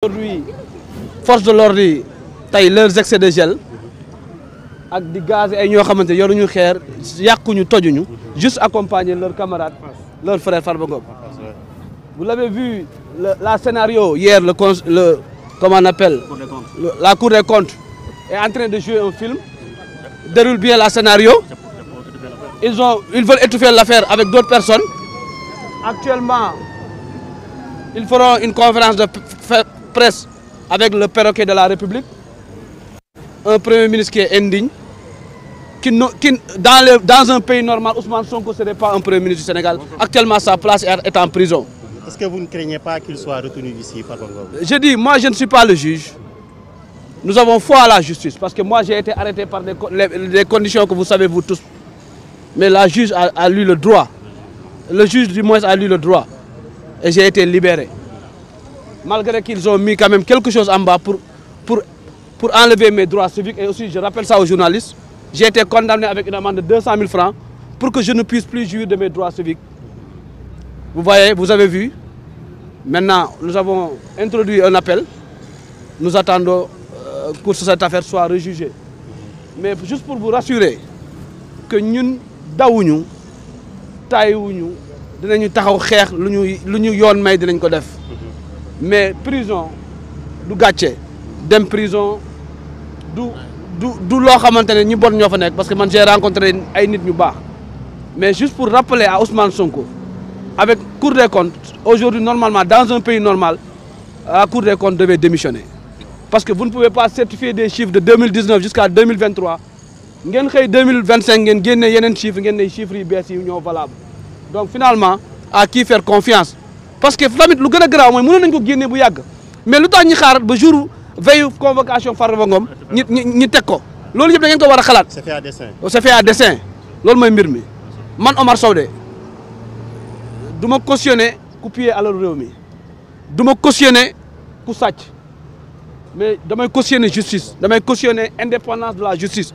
Aujourd'hui, force de l'ordre yi tey leurs excès de gel ak di gaz ay ñoo xamante yoruñu xeer yàquñu tojuñu juste accompagner leurs camarades leurs frères Farba Ngom. Vous l'avez vu la scénario hier comment on appelle la Cour des comptes est en train de jouer un film, déroule bien la scénario. Ils veulent étouffer l'affaire avec d'autres personnes. Actuellement, ils feront une conférence de presse avec le perroquet de la République, un premier ministre qui est indigne, dans un pays normal, Ousmane Sonko ne serait pas un premier ministre du Sénégal. Actuellement, sa place est en prison. Est-ce que vous ne craignez pas qu'il soit retenu ici, Farba Ngom? Je dis, moi je ne suis pas le juge. Nous avons foi à la justice, parce que moi j'ai été arrêté par des conditions que vous savez vous tous. Mais la juge a lu le droit. Le juge du moins a lu le droit. Et j'ai été libéré. Malgré qu'ils ont mis quand même quelque chose en bas pour enlever mes droits civiques. Et aussi, je rappelle ça aux journalistes, j'ai été condamné avec une amende de 200 000 francs pour que je ne puisse plus jouir de mes droits civiques. Vous voyez, vous avez vu. Maintenant, nous avons introduit un appel. Nous attendons que cette affaire soit rejugée. Mais juste pour vous rassurer que nous, dawuñu tayiwuñu dinañu taxaw xeex lu ñu yoon may dinañ ko def. Mais prison du gàcce dem prison du loo xamante ne ñi bon ñoo fa nekk parce que man j'ai rencontré ay nit ñu baax. Mais juste pour rappeler à Ousmane Sonko avec Cour des comptes aujourd'hui normalement dans un pays normal la Cour des comptes devait démissionner parce que vous ne pouvez pas certifier des chiffres de 2019 jusqu'à 2023 ngeen xëy 2025 ngeen génne yeneen chiffres ngeen ne chiffres yi bees yi ñoo valable donc finalement à qui faire confiance. Parce que tamit lu gën a garaaw mooy mënoon nañu ko génne bu yàgg mais lu tax ñi xaar ba jour veille convocation Farba Ngom ñi teg ko loolu yëpp da ngeen ko war a xalaat. C'est fait à dessein. C'est fait à dessein loolu mooy mbir mi man Omar Sow de du ma cautionner ku piller alal réew mi du ma cautionner ku sàcc mais damay cautionner justice damay cautionner indépendance de la justice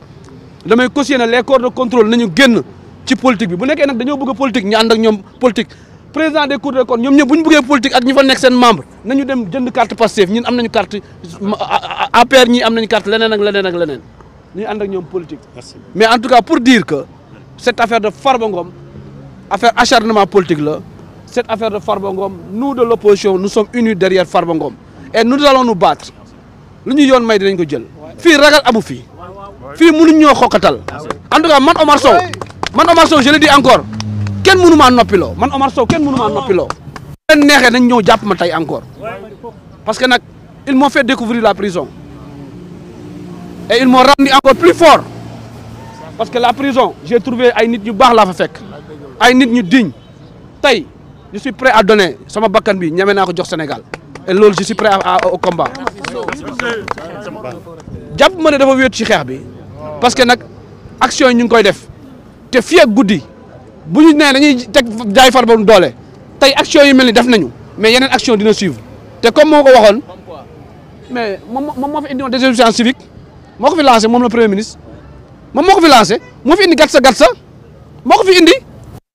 damay cautionner les corps de contrôle nañu génn ci politique bi bu nekkee nag dañoo bëgg a politique ñu ànd ak ñoom politique. Président des cours des comptes ñoom ñëpp bu ñu bëggee politique ak ñi fa nekk seen membre nañu dem jënd carte Pastef ñun am nañu carte APR ñi am nañu carte leneen ak leneen ak leneen ñu ànd ak ñoom politique. Merci. Mais en tout cas pour dire que cette affaire de Farba Ngom affaire acharnement politique la cette affaire de Farba Ngom nous de l'opposition nous sommes unis derrière Farba Ngom et nous allons nous battre lu ñu yoon may dinañ ko jël. fii ragal amu fii fii mënuñ ñoo xokkatal en tout cas man Omar Sow je le dis encore. kenn mënu maa noppiloo man Omar Sow kenn mënu maa noppiloo. leen neexee nañ ñëw jàpp ma tey encore parce que nag ils m'ont fait découvrir la prison et ils m'ont rendu encore plus fort parce que la prison j'ai trouvé ay nit ñu baax laa fa fekk ay nit ñu digne tey je suis prêt à donner sama bakkan bi ñeme naa ko jox Sénégal et loolu je suis prêt au combat. jàpp ma ne dafa wéet ci xeex bi parce que nag action yi ñu ngi koy def te fii ak guddi. bu ñu nee dañuy teg jaay Farba doole tey action yi mel ni def nañu mais yeneen action dina suivre te comme moo ko waxoon mais moom moo fi indi woon désobéissance civique moo ko fi lancé moom le premier ministre moom moo ko fi lancé moo fi indi gatsa moo ko fi indi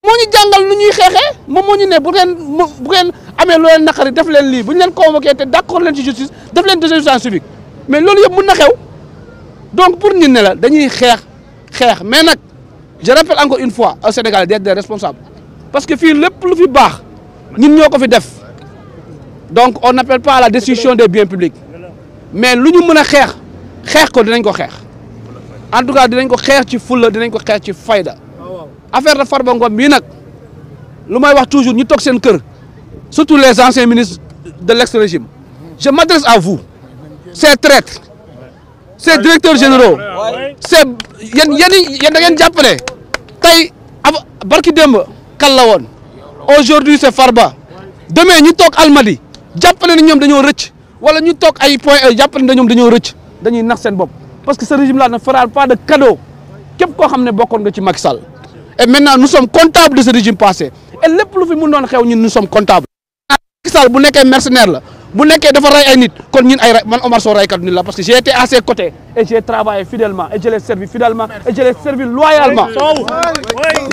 moo ñu jàngal nu ñuy xeexee moom moo ñu ne bu ngeen amee loo leen naqari def leen lii bu ñu leen convoqué te d'accord leen ci justice def leen désobéissance civique mais loolu yëpp mën na xew donc pour ñu ne la dañuy xeex mais nag. Je rappelle encore une fois au Sénégal d'être des responsables parce que fii lépp lu fi baax ñun ñoo ko fi def donc on n'appelle pas à la destruction des biens publics mais lu ñu mën a xeex ko dinañ ko xeex en tout cas dinañ ko xeex ci fulla dinañ ko xeex ci fayda affaire de Farba Ngom bii nag lu may wax toujours ñu toog seen kër surtout les anciens ministres de l'ex-régime je m'adresse à vous ces traîtres ces directeurs généraux c'est yéen da ngeen jàppale tey barki démb kal la woon aujourd'hui c'est Farba demain ñu toog Almadi jàppale ni ñoom dañoo rëcc wala ñu toog ay point jàppale ni ñoom dañoo rëcc dañuy nax seen bopp parce que ce régime là ne fera pas de cadeau képp koo xam ne bokkoon nga ci Macky Sall et maintenant nous sommes comptables de ce régime passé et lépp lu fi mun doon xew ñun nous sommes comptables. Macky Sall bu nekkee mercenaire la bu nekkee dafa rey ay nit kon ñun ay man Omar Sow raykat nit la parce que j'ai été à ses côtés et j'ai travaillé fidèlement et je l'ai servi fidèlement et je l'ai servi loyalement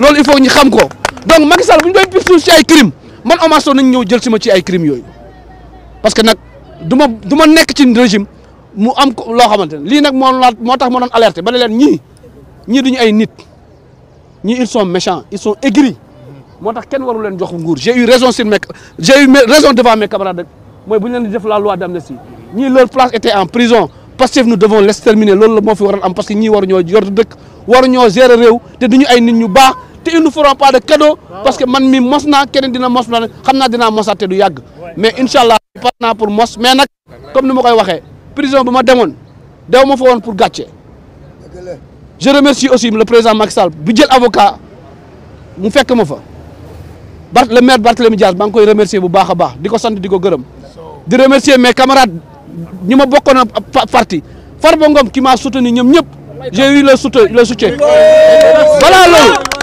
loolu il faut ñu xam ko donc Macky Sall bu ñu koy poursuivre ci ay crimes man Omar Sow nañ ñëw jël si ma ci ay crimes yooyu parce que nag du ma nekk ci régime mu am loo xamante ne lii nag moo tax ma doon alerté ba ne leen ñii duñu ay nit ñii ils sont méchants ils sont aigris moo tax kenn waru leen jox nguur j'ai eu raison devant mes camarades mooy bu ñu leen di def la loi d'amnistie ñii leur place était en prison Pastef nous devons l'exterminer loolu la moo fi waroon am parce que ñii waruñoo yor dëkk waruñoo gérer réew te duñu ay nit ñu baax te ils ne feront pas de cadeau parce que man mi mos naa keneen dina mos na xam naa dinaa mosaat te du yàgg mais incha allah par naa pour mos mais nag comme ni ma koy waxee prison bu ma demoon dew ma fa woon pour gàcce je remercie aussi le président Macky Sall bu jël avocat mu fekk ma fa le maire Barthélémy Dias maa ngi koy remercier bu baax a baax di ko sant di ko gërëm di remercier mes camarades ñi ma bokkoon parti Farba Ngom qui m'a soutenu ñoom ñëpp j'ai eu le soutien voilà loolu